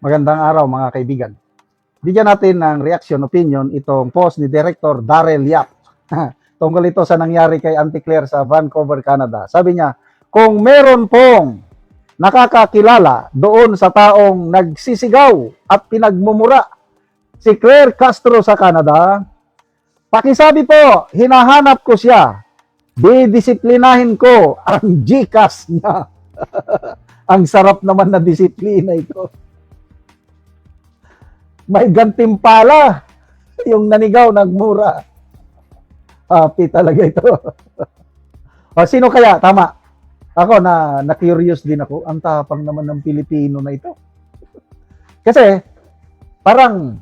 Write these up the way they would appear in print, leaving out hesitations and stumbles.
Magandang araw mga kaibigan. Bigyan natin ng reaction opinion itong post ni Director Darrell Yap tungkol ito sa nangyari kay Auntie Claire sa Vancouver, Canada. Sabi niya, kung meron pong nakakakilala doon sa taong nagsisigaw at pinagmumura si Claire Castro sa Canada, pakisabi po, hinahanap ko siya. Didisiplinahin ko ang GCash niya. Ang sarap naman na disiplina ito. May gantimpala yung nanigaw, nagmura. Happy talaga ito. O, sino kaya? Tama. Ako, na-curious din ako. Ang tapang naman ng Pilipino na ito. Kasi, parang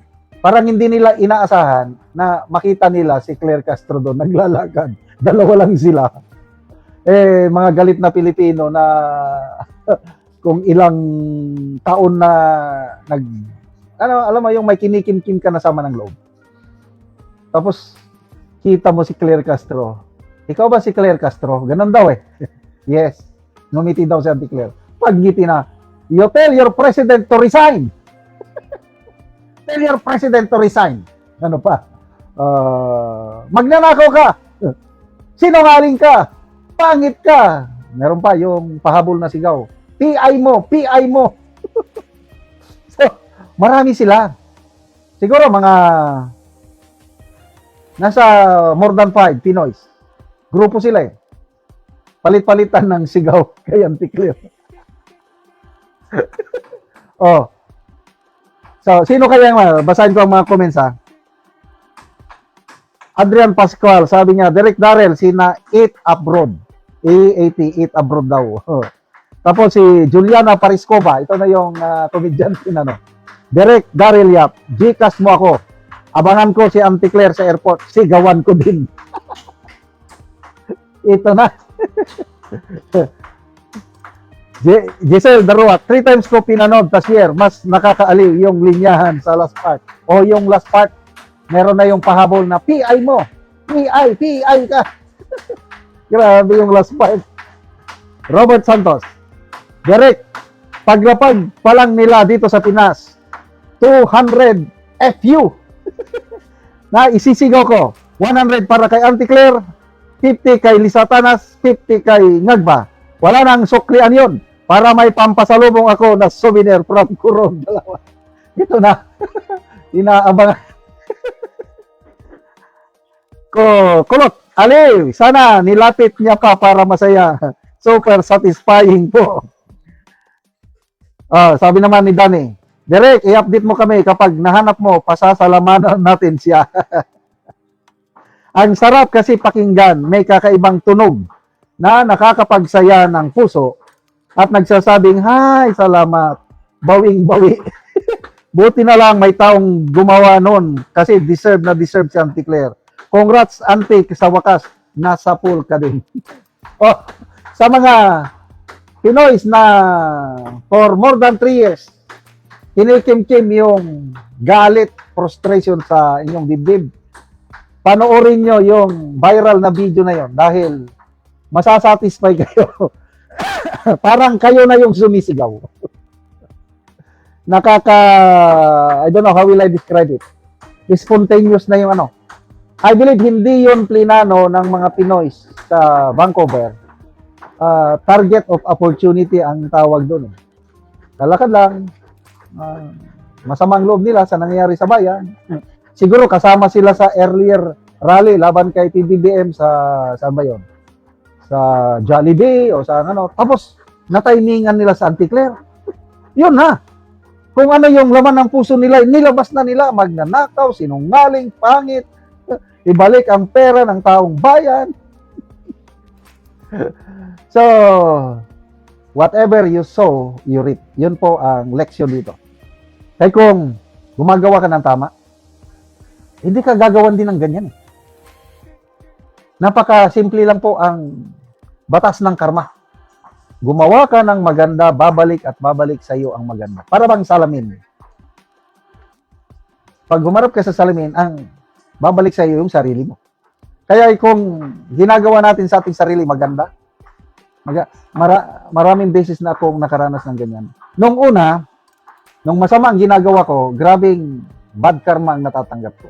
hindi nila inaasahan na makita nila si Claire Castro doon, naglalakad. Dalawa lang sila. Mga galit na Pilipino na kung ilang taon na alam mo yung may kinikim-kim ka na sama ng loob. Tapos, kita mo si Claire Castro. Ikaw ba si Claire Castro? Ganun daw eh. Yes. Ngumiti daw si Auntie Claire. Pag-ngiti na, you tell your president to resign. Tell your president to resign. Ano pa? Magnanakaw ka. Sinungaling ka. Pangit ka. Meron pa yung pahabol na sigaw. PI mo. PI mo. Marami sila. Siguro mga nasa more than 5 Pinoys. Grupo sila eh. Palit-palitan ng sigaw kay Auntie Claire. Oh. So, sino kaya yung basahin ko ang mga comments ha? Adrian Pascual, sabi niya, Direk Darrell, sina Eat Abroad. E-A-T, Eat Abroad daw. Oh. Tapos si Juliana Pariscova, ito na yung comedian ano. Direk Darrell Yap, GCash mo ako. Abangan ko si Auntie Claire sa airport. Sigawan ko din. Ito na. Giselle Darua, 3 times ko pinanood tas year. Mas nakakaaliw yung linyahan sa last part. O yung last part, meron na yung pahabol na PI mo. PI ka. Grabe yung last part. Robert Santos, Direk, paglapag pa lang nila dito sa Pinas, 200 FU. Na isisigaw ko. 100 para kay Auntie Claire, 50 kay Lisa Tanas, 50 kay Ngagba. Wala nang suklian yon para may pampasalubong ako na souvenir from Coron. Dalawa. Ito na. Inaabangan. Kulot. Aliw. Sana nilapit niya pa para masaya. Super satisfying po. Sabi naman ni Danny, Direk, i-update mo kami kapag nahanap mo, pasasalamanan natin siya. Ang sarap kasi pakinggan, may kakaibang tunog na nakakapagsaya ng puso at nagsasabing, Hi, salamat, bawing-bawi. Buti na lang may taong gumawa nun kasi deserve na deserve si Auntie Claire. Congrats, Auntie, sa wakas, nasa pool ka din. Sa mga Pinoys na for more than 3 years, kinikim-kim yung galit, frustration sa inyong dibdib. Panoorin nyo yung viral na video na yon dahil masasatisfy kayo. Parang kayo na yung sumisigaw. I don't know how will I describe it. Spontaneous na yung ano. I believe hindi yun plinano ng mga Pinoys sa Vancouver. Target of opportunity ang tawag doon. Kalakad lang. Masamang loob nila sa nangyayari sa bayan. Siguro kasama sila sa earlier rally laban kay PBBM sa saan ba yun? Sa Jollibee o sa ano. Tapos natimingan nila sa Auntie Claire. Yun na. Kung ano yung laman ng puso nila, nilabas na nila, magnanakaw, sinungaling, pangit, ibalik ang pera ng taong bayan. So, whatever you sow, you reap. Yun po ang leksyon dito. Kaya kung gumagawa ka ng tama, hindi ka gagawan din ng ganyan. Napaka-simple lang po ang batas ng karma. Gumawa ka ng maganda, babalik at babalik sa iyo ang maganda. Para bang salamin. Pag humarap ka sa salamin, ang babalik sa iyo yung sarili mo. Kaya kung ginagawa natin sa ating sarili maganda, maraming beses na akong nakaranas ng ganyan. Nung una, Nung masama ang ginagawa ko, grabing bad karma ang natatanggap ko.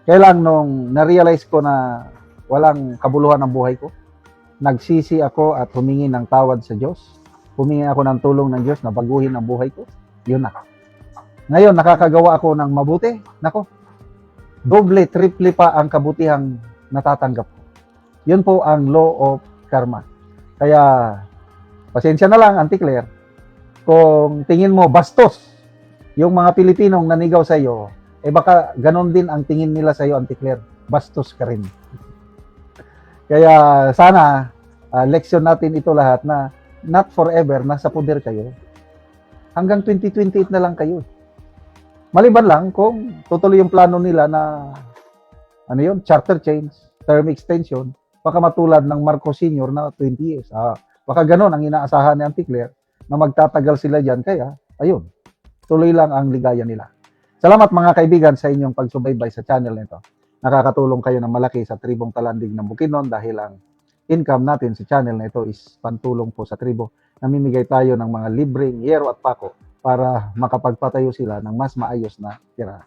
Kaya lang nung na-realize ko na walang kabuluhan ang buhay ko, nagsisi ako at humingi ng tawad sa Diyos. Humingi ako ng tulong ng Diyos na baguhin ang buhay ko. Yun na. Ngayon, nakakagawa ako ng mabuti. Nako, doble, triple pa ang kabutihang natatanggap ko. Yun po ang law of karma. Kaya, pasensya na lang, Auntie Claire, kung tingin mo bastos yung mga Pilipinong nanigaw sa iyo, eh baka ganon din ang tingin nila sa iyo, Auntie Claire. Bastos ka rin. Kaya sana, leksyon natin ito lahat na not forever, nasa poder kayo. Hanggang 2028 na lang kayo. Maliban lang kung tutuloy yung plano nila na ano yun, charter change, term extension, baka matulad ng Marcos Sr. na 20 years. Baka ganon ang inaasahan ni Auntie Claire na magtatagal sila dyan. Kaya, ayun, tuloy lang ang ligaya nila. Salamat mga kaibigan sa inyong pagsubaybay sa channel nito. Nakakatulong kayo ng malaki sa tribong Talandig ng Bukidnon dahil ang income natin sa channel na ito is pantulong po sa tribo. Namimigay tayo ng mga libreng yero at pako para makapagpatayo sila ng mas maayos na tirahan.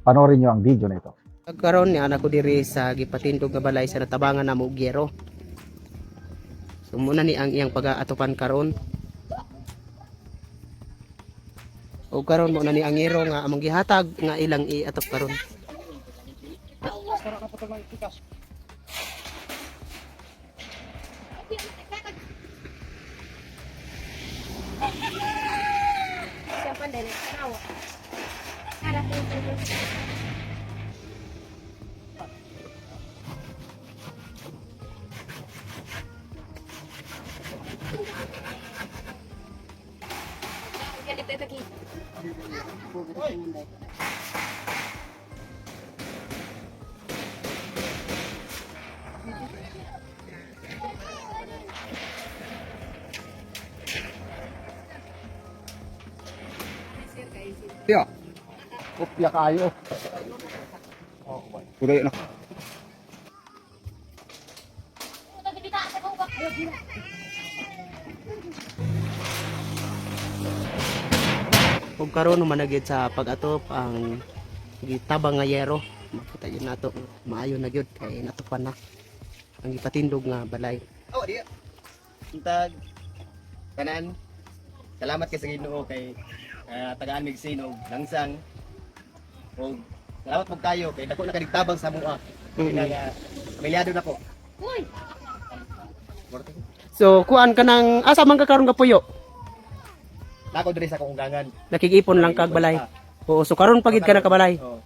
Panoorin nyo ang video na ito. Karon ni anak ko diri sa gipatindog nga balay sa natabangan na Mugyero. So muna ni ang iyang pag-aatupan karon. O karon mo na ni ang iro nga among gihatag nga ilang iatop karon. Siapa dari tahu? Ada pintu. Jadi kita lagi. Tiyo. Kopya kayo. Tuloy na. Ug karon managid sa pag-atop ang gitabang nga yero. Makita yun nato maayo na gyud kay natupan na ang gipatindog nga balay. Oh, diya. Intag tanan. Salamat kay sa Ginoo kay tagaan mig sinog langsang. Og salamat pug kayo kay dako na kadigtabang sa mua. Kaya pamilyado na ko. So kuan ka nang asa man ka karon nga puyo? Nako diri sa kong ungangan. Nakikipon lang kag balay. Oo, so karon pagid ka na kabalay. Oh.